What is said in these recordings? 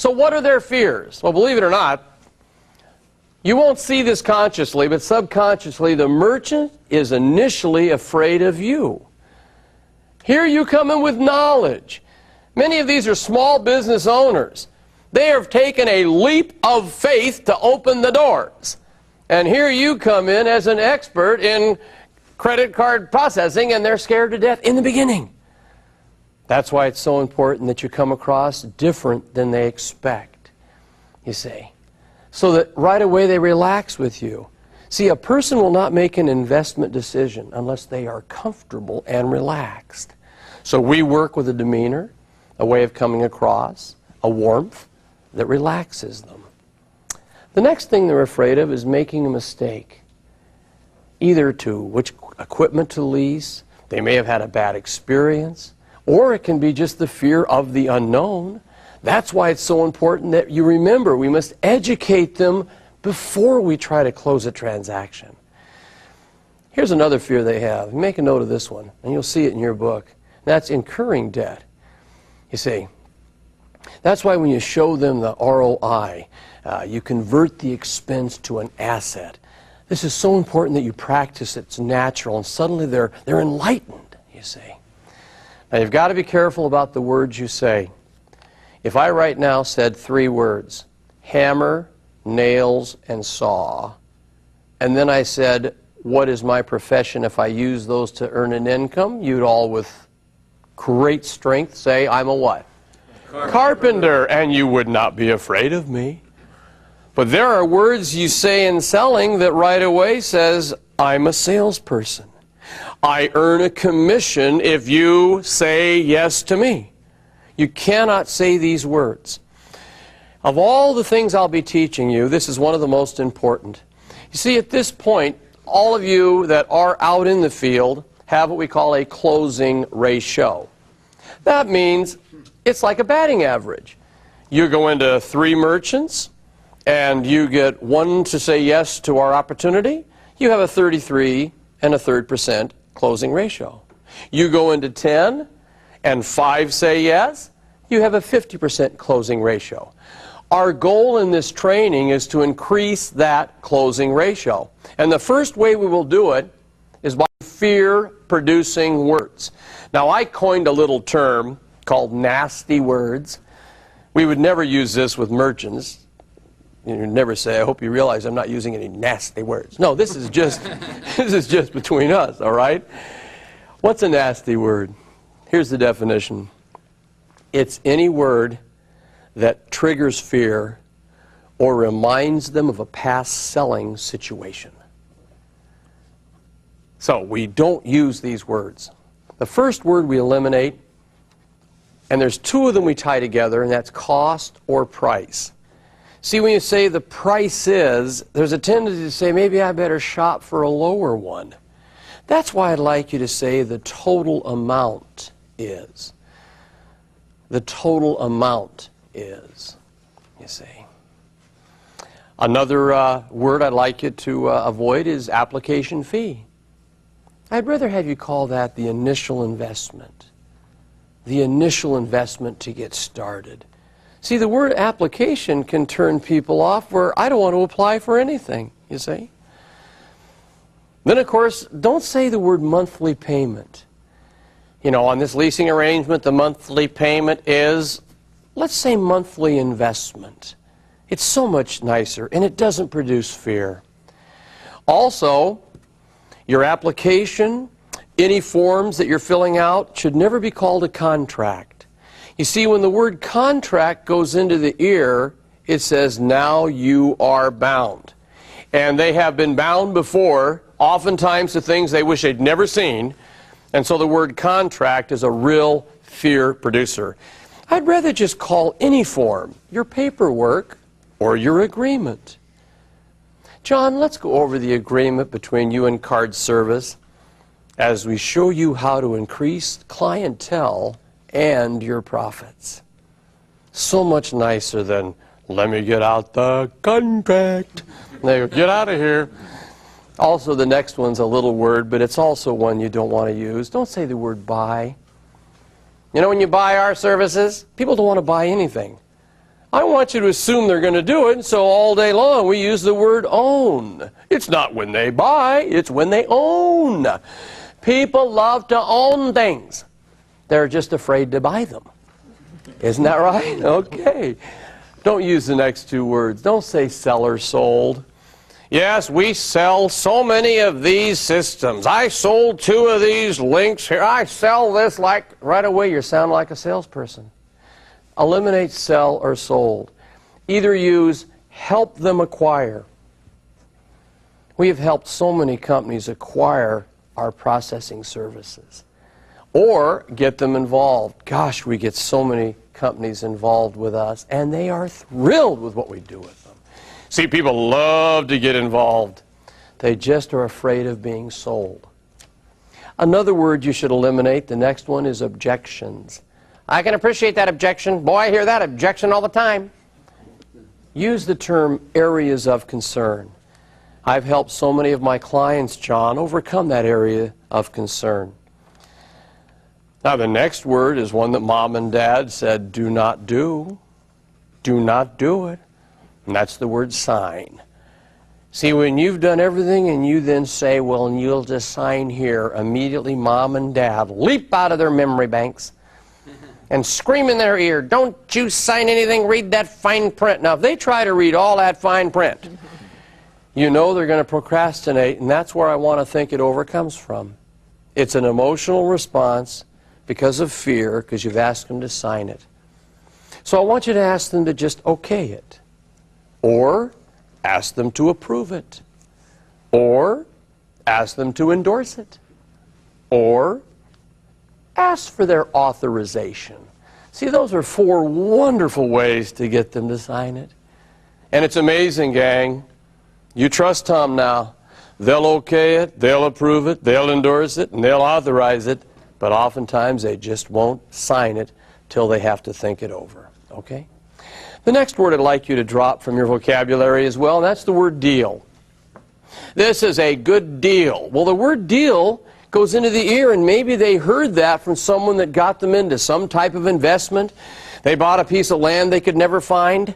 So what are their fears? Well, believe it or not, you won't see this consciously, but subconsciously, the merchant is initially afraid of you. Here you come in with knowledge. Many of these are small business owners. They have taken a leap of faith to open the doors. And here you come in as an expert in credit card processing, and they're scared to death in the beginning. That's why it's so important that you come across different than they expect, you see. So that right away they relax with you. See, a person will not make an investment decision unless they are comfortable and relaxed. So we work with a demeanor, a way of coming across, a warmth that relaxes them. The next thing they're afraid of is making a mistake. Either to which equipment to lease, they may have had a bad experience, or it can be just the fear of the unknown. That's why it's so important that you remember we must educate them before we try to close a transaction. Here's another fear they have. Make a note of this one, and you'll see it in your book. That's incurring debt. You see, that's why when you show them the ROI, you convert the expense to an asset. This is so important that you practice it's natural, and suddenly they're enlightened, you see. Now you've got to be careful about the words you say. If I right now said 3 words, hammer, nails, and saw, and then I said, what is my profession if I use those to earn an income, you'd all with great strength say, I'm a what? Carpenter, and you would not be afraid of me. But there are words you say in selling that right away says, I'm a salesperson. I earn a commission if you say yes to me. You cannot say these words. Of all the things I'll be teaching you, this is one of the most important. You see, at this point, all of you that are out in the field have what we call a closing ratio. That means it's like a batting average. You go into 3 merchants, and you get 1 to say yes to our opportunity, you have a 33 1/3% closing ratio. You go into 10, and 5 say yes, you have a 50% closing ratio. Our goal in this training is to increase that closing ratio. And the first way we will do it is by fear-producing words. Now, I coined a little term called nasty words. We would never use this with merchants. You'd never say, I hope you realize I'm not using any nasty words. No, this is just, this is just between us, all right? What's a nasty word? Here's the definition. It's any word that triggers fear or reminds them of a past selling situation. So we don't use these words. The first word we eliminate, and there's 2 of them we tie together, and that's cost or price. See, when you say the price is, there's a tendency to say, maybe I better shop for a lower one. That's why I'd like you to say the total amount is. The total amount is, you see. Another word I'd like you to avoid is application fee. I'd rather have you call that the initial investment. The initial investment to get started. See, the word application can turn people off where I don't want to apply for anything, you see. Then, of course, don't say the word monthly payment. You know, on this leasing arrangement, the monthly payment is, let's say, monthly investment. It's so much nicer, and it doesn't produce fear. Also, your application, any forms that you're filling out, should never be called a contract. You see, when the word contract goes into the ear, it says, now you are bound. And they have been bound before, oftentimes to things they wish they'd never seen. And so the word contract is a real fear producer. I'd rather just call any form your paperwork or your agreement. John, let's go over the agreement between you and Card Service as we show you how to increase clientele and your profits. So much nicer than, let me get out the contract. Get out of here. Also, the next one's a little word, but it's also one you don't want to use. Don't say the word buy. You know, when you buy our services, people don't want to buy anything. I want you to assume they're going to do it, and so all day long we use the word own. It's not when they buy, it's when they own. People love to own things. They're just afraid to buy them. Isn't that right? Okay. Don't use the next two words. Don't say sell or sold. Yes, we sell so many of these systems. I sold 2 of these links here. I sell this like... Right away you sound like a salesperson. Eliminate sell or sold. Either use help them acquire. We have helped so many companies acquire our processing services. Or get them involved. Gosh, we get so many companies involved with us, and they are thrilled with what we do with them. See, people love to get involved. They just are afraid of being sold. Another word you should eliminate, the next one, is objections. I can appreciate that objection. Boy, I hear that objection all the time. Use the term areas of concern. I've helped so many of my clients, John, overcome that area of concern. Now, the next word is one that Mom and Dad said, do not do. Do not do it. And that's the word sign. See, when you've done everything and you then say, well, and you'll just sign here, immediately Mom and Dad leap out of their memory banks and scream in their ear, don't you sign anything, read that fine print. Now, if they try to read all that fine print, you know they're going to procrastinate, and that's where I want to think it over comes from. It's an emotional response because of fear, because you've asked them to sign it. So I want you to ask them to just okay it, or ask them to approve it, or ask them to endorse it, or ask for their authorization. See, those are 4 wonderful ways to get them to sign it. And it's amazing, gang. You trust Tom now. They'll okay it, they'll approve it, they'll endorse it, and they'll authorize it. But oftentimes they just won't sign it till they have to think it over. Okay? The next word I'd like you to drop from your vocabulary as well, and that's the word deal. This is a good deal. Well, the word deal goes into the ear, and maybe they heard that from someone that got them into some type of investment. They bought a piece of land they could never find.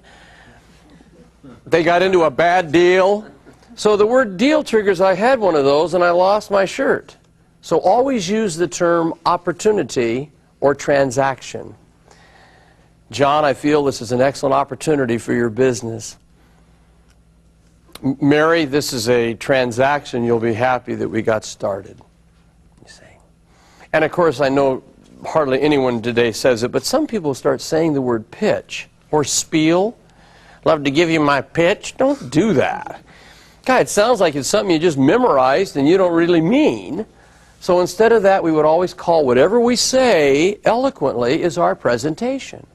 They got into a bad deal. So the word deal triggers, I had one of those, and I lost my shirt. So always use the term opportunity or transaction. John, I feel this is an excellent opportunity for your business. Mary, this is a transaction. You'll be happy that we got started. You see. And of course, I know hardly anyone today says it, but some people start saying the word pitch or spiel. Love to give you my pitch. Don't do that. God, it sounds like it's something you just memorized and you don't really mean. So instead of that, we would always call whatever we say eloquently is our presentation.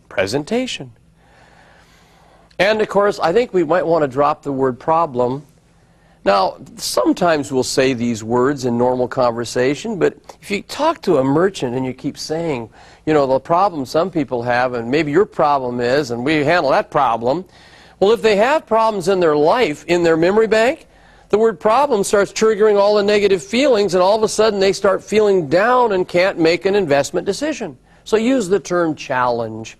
Presentation. And of course, I think we might want to drop the word problem. Now, sometimes we'll say these words in normal conversation, but if you talk to a merchant and you keep saying, you know, the problem some people have, and maybe your problem is, and we handle that problem. Well, if they have problems in their life, in their memory bank, the word problem starts triggering all the negative feelings, and all of a sudden they start feeling down and can't make an investment decision. So use the term challenge